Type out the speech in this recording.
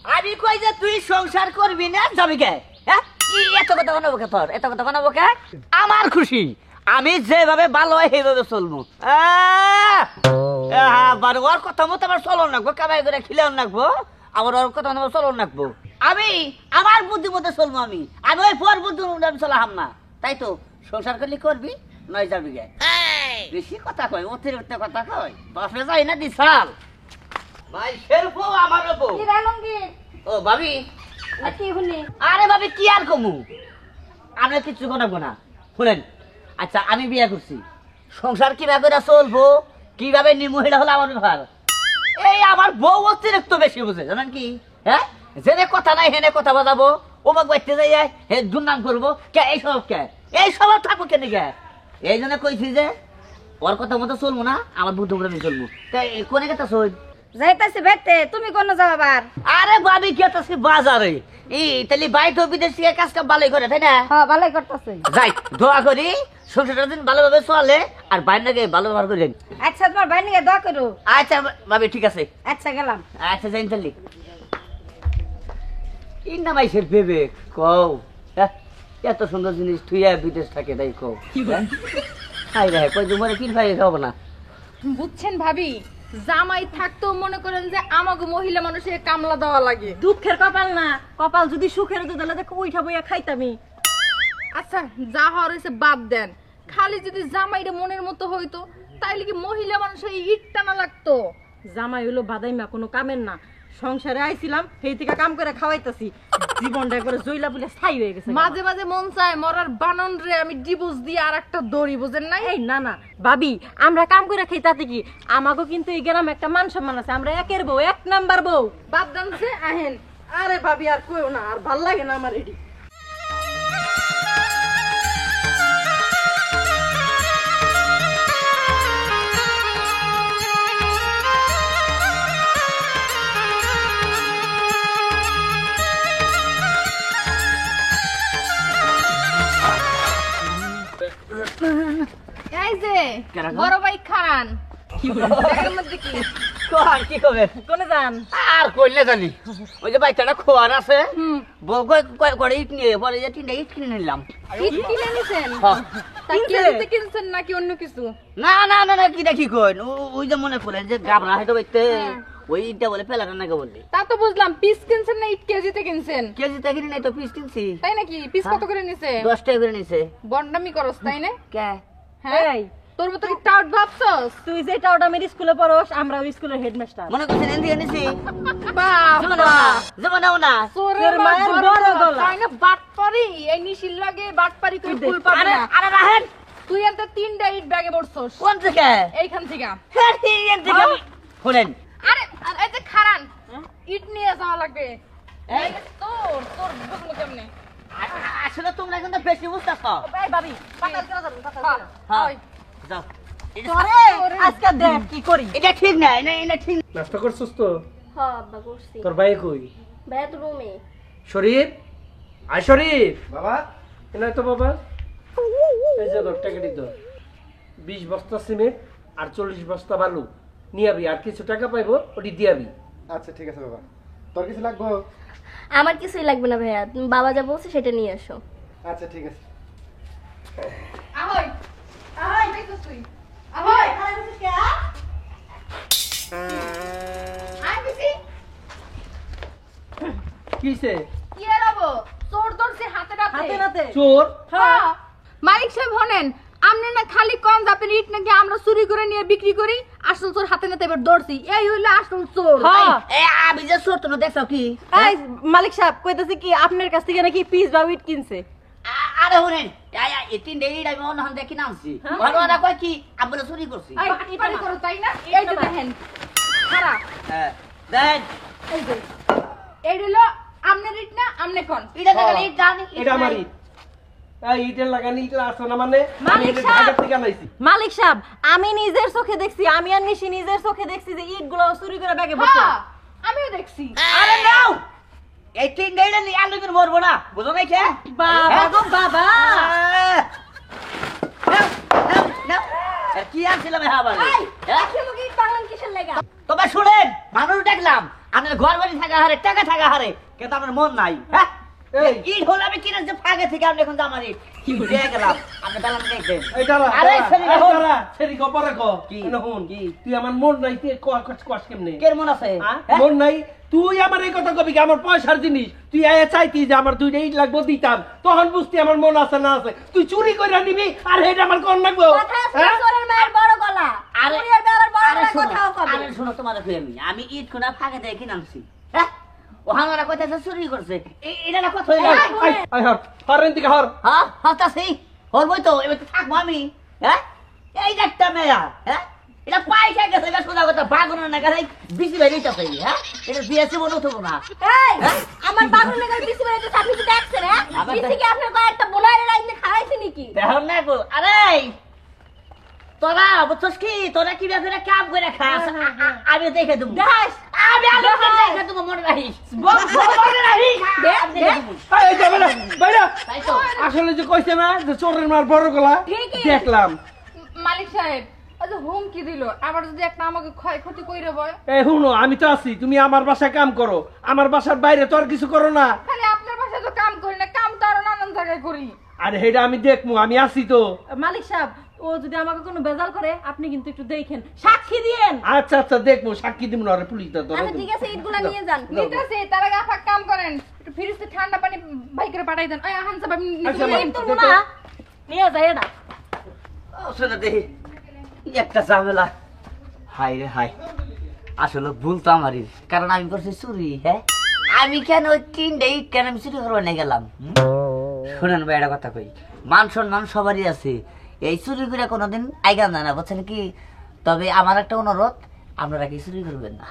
আমি কই যে তুই সংসার করবি না যাবি কে? হ্যাঁ, এত কথা বানাবো কে? তোর এত কথা বানাবো কে? আমার খুশি, আমি যেভাবে ভালো হয় সেইভাবে চলবো। ওর কথা মতো আমার চলন রাখবো, কামাই করে খিলেও রাখবো, আবার ওর কথা মতো চলন রাখবো। আমি আমার বুদ্ধি মতো চলবো। আমি ওই পর বুদ্ধি আমি চলাম না। তাই তো সংসার করলে করবি, নয় যাবি গে। বেশি কথা কয়, অতিরিক্ত কথা কয়, বাসে যাই না দিশাল ভাই শেরফো আমার বউ। ও ভাবি, আরে ভাবি কি আর কমু, আমরা কিছু বানাবো না। শুনেন, আচ্ছা আমি বিয়ে করছি, সংসার কিভাবে করে চলবো, কিভাবে নিমহিলা হলো আমার ব্যাপার। এই আমার বউ অতিরিক্ত বেশি বুঝে, জানেন কি? হ্যাঁ, জেনে কথা নাই হেনে কথা বাজাবো, ওমাক বাইতে যাই হে দুর্নাম করবো কে? এই সব থাকবো কেন কে? এই জন্য কইছি যে ওর কথা মতো চলবো না, আমার বুদ্ধ করে চলবো। তাই কোনে কথা চল যাইতাছি বেতে, তুমি কোন যাও আবার? আরে ভাবি কি আছে বাজারে, এই তাহলে বাই তো বিদেশ থেকে কাজ কাম ভালোই করে, তাই না? হ্যাঁ, ভালোই করতেছে। যাই দোয়া করি সংসারটা দিন ভালোভাবে চলে, আর বাইনাকে ভালো ব্যবহার করেন। আচ্ছা, তোমার ভাই নিয়ে দোয়া করো। আচ্ছা ভাবি ঠিক আছে। আচ্ছা, গেলাম। আচ্ছা যাই তাহলে। কি নাম আইসের ভেবে কও? এত সুন্দর জিনিস থুইয়া বিদেশ থাকে, তাই কও? হাই রে, কই তোমার কি ভাই খাবো না? বুঝছেন ভাবি, জামাই থাকতেও মনে করেন যে আমাকে মহিলা মানুষের কামলা দেওয়া লাগে। দুঃখের কপাল না, কপাল যদি সুখের হতো তাহলে দেখো উইঠা বইয়া খাইতামি। আচ্ছা, যা হওয়ার হয়েছে বাদ দেন, খালি যদি জামাইটা মনের মতো হইতো তাইলে কি মহিলা মানুষের ইট টানা লাগতো? জামাই হলো বাদাইমা, কোনো কামের না। সংসারে আইছিলাম, সেই থেকে কাম করে খাওয়াইতাছি, জীবনটা একবারে জইলা বলে ছাই হয়ে গেছে। মাঝে মাঝে মন চায় মরার বানন রে আমি ডিভোর্স দিয়ে আর একটা দড়ি, বুঝেন নাই? এই না না ভাবি, আমরা কাম করে খাই তাতে কি, আমাকেও কিন্তু এই গ্রামে একটা মান সম্মান আছে, আমরা একের বউ, এক নাম্বার বউ। বাদ দেন যে আহেন। আরে ভাবি আর কইও না, আর ভাল লাগে না আমার এডি। এই যে বড় ভাই খান এর মধ্যে কি কি করবে? কোনে যান? আর কইলে জানি ওই যে বাচ্চাটা খোয়ার আছে, বউ করে ইট নিয়ে পরে যে 3টা ইট কিনে নিলাম। ইট কিনে নিছেন? হ্যাঁ। তা কিনতে কিনছেন নাকি অন্য কিছু? না না না না, কি দেখি কই ওই যে মনে করেন যে গাবরা হয়তো বাইতে ওই ইটটা বলে ফেলাটা নাকি বললি। তা তো বুঝলাম, পিস কিনছেন না ইট কেজিতে কিনছেন? কেজিতে কিনে নাই তো পিস কিনছি। তাই নাকি? পিস কত করে নিছে? 10 টাকা করে নিছে। বন্ডামি করস তাই না? কে? হ্যাঁ, তোর মতো কি টাউট ভাবছস? তুই যে টাউট আমার স্কুলে পড়স, আমরা স্কুলের হেডমাস্টার। মনে করছেন এন্দি এনেছি? বাবা জমানাও না। তোর মায়ের বড় গলা তাই না? বাটপারি, এই নিশির লাগে বাটপারি কই ফুল পাবি আরে না। আরে রাহেন, তুই এতে 3টা ইট ব্যাগে পড়ছস। কোন থেকে? এইখান থেকে। এর থেকে শুনেন, আরে এই যে খারান, ইট নিয়ে যাওয়া লাগবে। এই তোর বুঝলো কেমনে? আসলে তোমরা কিন্তু বেশি বুঝতেছ। এই ভাবি, পাতাল কেন যাবেন? পাতাল কেন? হ্যাঁ ওই যাও। তোরে আজকে দেখ কি করি। এটা ঠিক না, এটা ঠিক না। নাস্তা করছিস তো? হ্যাঁ আব্বা করছি। তোর ভাই কই? ভাইয়া তো রুমে। শরীফ, আয় শরীফ। বাবা এনে তো বাবা, এই যে ধর টাকা দিত, 20 বস্তা সিমেন্ট আর 40 বস্তা বালু নিয়ে আবি, আর কিছু টাকা পাইবো ওটি দিয়াবি। আচ্ছা ঠিক আছে বাবা, তোর কিছু লাগবে? আমার কিছুই লাগবে না ভাইয়া, তুমি বাবা যা বলছে সেটা নিয়ে এসো। আচ্ছা ঠিক আছে। আহই আহই দেখছস তুই? আহই আই বিসি কিসে? কি এরাবো? চোর ধরছে হাতে হাতে নাতে। নাতে চোর? হ্যাঁ, মালিক সাহেব হনেন, আপনি না খালি কোন জাপের ইট নাকি আমরা চুরি করে নিয়ে বিক্রি করি, আসল চোর হাতে নাতে এবার ধরছি। এই হইলো আসল চোর। হ্যাঁ। এই আমি যে ছোট না দেখছো কি? এই মালিক সাহেব কইতাছে কি আপনার কাছ থেকে নাকি পিস বা উইট কিনছে? আরে শুনেন, এই 3টা ইট আমি অন্য দেখি নামছি। ওরা কয় কি আমরা চুরি করছি। এই ইটপানি করো তাই না? এই যে দেখেন খারাপ। হ্যাঁ দেন, এই যে এই হইলো আমনের ইট না? আমনে কোন? এটা দেখেন ইট জানি। এটা আমার ইট। এই ইটের লাগানি ইটের আসো না মানে? মালিক আমি সাহেব। ঢাকা থেকে আনাইছি। মালিক সাহেব, আমি নিজের চোখে দেখছি, আমি আর নিশি নিজের চোখে দেখছি যে ইটগুলো চুরি করে ব্যাগে ভরছে। হ্যাঁ, আমিও দেখছি। আরে নাও, এই 3টা ইট নিয়ে আলু করে মরবো না, বুঝো নাই কে? বাবা গো বাবা, নাও নাও নাও, আর কি আনছিলাম হ্যাঁ বাবা? এই, আজকে আমাকে ইট বাংলান কিসের লাগা? তবে শুনেন, মানুষ দেখলাম আপনার ঘর বাড়ি থাকা হারে টাকা থাকা হারে কিন্তু আপনার মন নাই হ্যাঁ এই। ইট হলো আমি কিনা যে ফাঁকে থেকে আপনি এখন আমার দিয়ে গেলাম আপনি বেলাম দেখবেন এই দাঁড়া আরে সেরি দেখুন। সেরি কো পরে কো কি? শুন কি? তুই আমার মন নাই তুই কষ্ট কেমনে কের মন আছে হ্যাঁ? হ্যাঁ? মন নাই তুই আমার এই কথা কবি কি আমার পয়সার জিনিস তুই আয়া চাইতি যে আমার 2টা ইট লাগবো দিতাম তখন বুঝতি আমার মন আছে না আছে তুই চুরি করে নিবি আর এটা আমার কোন লাগবো কথা আছে হ্যাঁ? চোরের মায়ের বড় গলা আরে চুরির বেলার বড় আরে গলা শোনো, কথাও কবে আরে শোনো তোমার কই আমি ইট কোনা ফাঁকে দিয়ে কিনে আনছি হ্যাঁ ওখানে ওরা কইতাছে চুরি করছে এটা না কথা হইলো আই হর হরেন দিকে হর হ্যাঁ হাসতাছি হরবই তো এবার তো থাকবো আমি হ্যাঁ এই যে একটা মেয়া হ্যাঁ এটা পয়সা গেছে গা সোজা কথা বাগুনের না গেছে বেশি বেরিয়েছে হ্যাঁ এটা বিয়েছে মনে হতো না এই হ্যাঁ? আমার বাবুর লেগে বিসি বাড়িতে আপনি কি দেখছেন হ্যাঁ আমার বিসি কি আপনার কয়েকটা বোলারে রাইতে খাওয়াইছে নাকি দেখুন না গো আরে তোরা বুঝছস কি তোরা কি ব্যাপারে কাম করে খাস আমি দেখে দেবো দেখাস আমি দেখে দেবো মনে রাখিস মনে রাখিস আমি দেখে দেবো। এই যাবে না বাইরে তাই তো আসলে যে কইছে না যে চোরের মার বড় গলা ঠিকই। দেখলাম মালিক সাহেব ওই যে হুমকি দিল আবার যদি একটা আমাকে ক্ষয়ক্ষতি কইরে বয় এই শুনো আমি তো আছি তুমি আমার বাসায় কাম করো আমার বাসার বাইরে তো আর কিছু করো না খালি আপনার বাসায় তো কাম করি না কাম তো আরো নানান জায়গায় করি আরে হেটা আমি দেখবো আমি আছি তো মালিক সাহেব ও যদি আমাকে কোনো বেজাল করে আপনি কিন্তু একটু দেখেন সাক্ষী দিয়েন। আচ্ছা আচ্ছা দেখবো সাক্ষী দিব না পুলিশ দা আচ্ছা ঠিক আছে ইটগুলা নিয়ে যান নিতেছে তার আগে আপা কাম করেন একটু ফ্রিজে ঠান্ডা পানি বাই করে পাঠাই দেন ওই হান সাহেব আচ্ছা, নিতে মা। তুলবো না নিয়ে যাই এটা শোনা দেখি একটা ঝামেলা হাই রে হাই আসলে ভুল তো আমারই কারণ আমি করছি চুরি হ্যাঁ আমি কেন ওই 3টা ইট কেন আমি চুরি করবো না গেলাম শোনেন ভাই একটা কথা কই মান সম্মান সবারই আছে এই চুরি করে কোনোদিন আইগান যায় না বুঝছেন কি তবে আমার একটা অনুরোধ আপনারা কি চুরি করবেন না